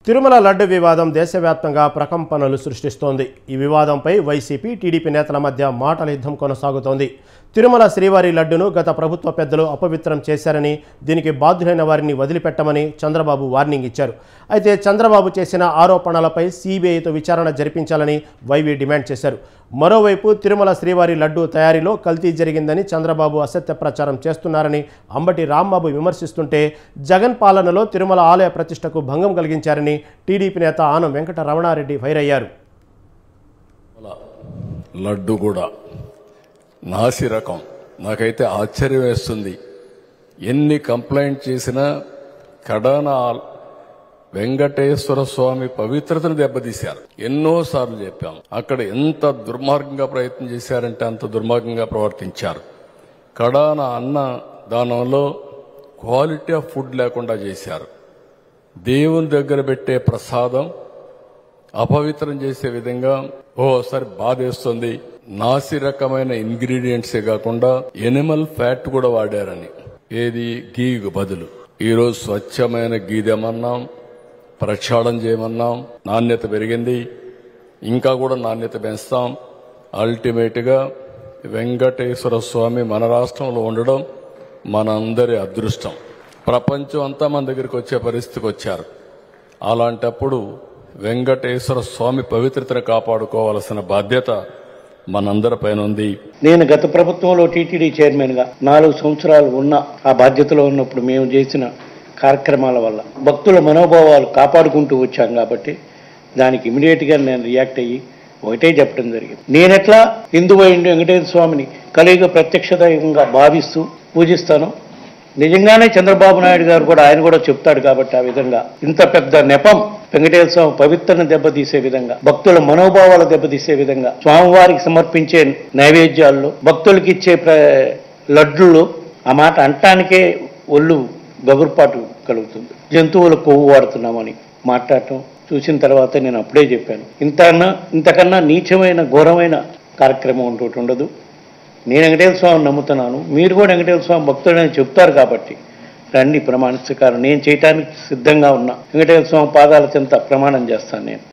తిరుమల లడ్డు వివాదం దేశవ్యాప్తంగా ప్రకంపనలు సృష్టిస్తోంది. ఈ వివాదంపై వైసీపీ, టీడీపీ నేతల మధ్య మాటల యుద్ధం కొనసాగుతోంది. తిరుమల శ్రీవారి లడ్డును గత ప్రభుత్వ పెద్దలు అపవిత్రం చేశారని, దీనికి బాధ్యులైన వారిని వదిలిపెట్టమని చంద్రబాబు వార్నింగ్ ఇచ్చారు. అయితే చంద్రబాబు చేసిన ఆరోపణలపై సీబీఐతో విచారణ జరిపించాలని వైవీ డిమాండ్ చేశారు. మరోవైపు తిరుమల శ్రీవారి లడ్డు తయారీలో కల్తీ జరిగిందని చంద్రబాబు అసత్య ప్రచారం చేస్తున్నారని అంబటి రాంబాబు విమర్శిస్తుంటే, జగన్ పాలనలో తిరుమల ఆలయ ప్రతిష్టకు భంగం కలిగించారని టీడీపీ నేత ఆనం వెంకట రమణారెడ్డి ఫైర్ అయ్యారు. లడ్డు కూడా నాసి రకం. నాకైతే ఆశ్చర్యం వేస్తుంది. ఎన్ని కంప్లైంట్ చేసినా కడాన వెంకటేశ్వర స్వామి పవిత్రతను దెబ్బతీశారు. ఎన్నోసార్లు చెప్పాం. అక్కడ ఎంత దుర్మార్గంగా ప్రయత్నం చేశారంటే అంత దుర్మార్గంగా ప్రవర్తించారు. కడాన అన్న దానంలో క్వాలిటీ ఆఫ్ ఫుడ్ లేకుండా చేశారు. దేవుని దగ్గర పెట్టే ప్రసాదం అపవిత్రం చేసే విధంగా ఓసారి బాధేస్తుంది. నాసి రకమైన ఇంగ్రీడియంట్సే కాకుండా ఎనిమల్ ఫ్యాట్ కూడా వాడారని. ఏది గీకు బదులు ఈరోజు స్వచ్ఛమైన గీదెమన్నాం, ప్రక్షాళన చేయమన్నాం. నాణ్యత పెరిగింది, ఇంకా కూడా నాణ్యత పెంచుతాం. అల్టిమేట్ గా వెంకటేశ్వర స్వామి మన రాష్ట్రంలో ఉండడం మనందరి అదృష్టం. ప్రపంచం అంతా మన దగ్గరికి వచ్చే పరిస్థితికి వచ్చారు. అలాంటప్పుడు వెంకటేశ్వర స్వామి పవిత్రతను కాపాడుకోవాల్సిన బాధ్యత మనందరిపైన ఉంది. నేను గత ప్రభుత్వంలో టీటీడీ చైర్మన్ గా 4 సంవత్సరాలు ఉన్న ఆ బాధ్యతలో ఉన్నప్పుడు మేము చేసిన కార్యక్రమాల వల్ల భక్తుల మనోభావాలు కాపాడుకుంటూ వచ్చాం. కాబట్టి దానికి ఇమీడియట్ గా నేను రియాక్ట్ అయ్యి ఒకటే చెప్పడం జరిగింది. నేనెట్లా హిందువైండు వెంకటేశ్వర స్వామిని కలియుగ ప్రత్యక్ష దైవంగా భావిస్తూ పూజిస్తాను, నిజంగానే చంద్రబాబు నాయుడు గారు కూడా ఆయన కూడా చెప్తాడు. కాబట్టి ఆ విధంగా ఇంత పెద్ద నెపం వెంకటేశ్వర స్వామి పవిత్రను దెబ్బతీసే విధంగా, భక్తుల మనోభావాలు దెబ్బతీసే విధంగా, స్వామివారికి సమర్పించే నైవేద్యాల్లో, భక్తులకి ఇచ్చే లడ్డుల్లో ఆ మాట అంటానికే ఒళ్ళు గగురుపాటు కలుగుతుంది. జంతువుల కొవ్వు వాడుతున్నామని మాట్లాడటం చూసిన తర్వాత నేను అప్పుడే చెప్పాను, ఇంతకన్నా నీచమైన ఘోరమైన కార్యక్రమం ఇంకోటి ఉండదు. నేను వెంకటేశ్వర స్వామిని నమ్ముతున్నాను, మీరు కూడా వెంకటేశ్వర స్వామి భక్తుడని చెప్తారు. కాబట్టి రండి ప్రమాణ స్వీకారం నేను చేయటానికి సిద్ధంగా ఉన్నా. వెంకటేశ్వర స్వామి పాదాల చెంత ప్రమాణం చేస్తాను నేను.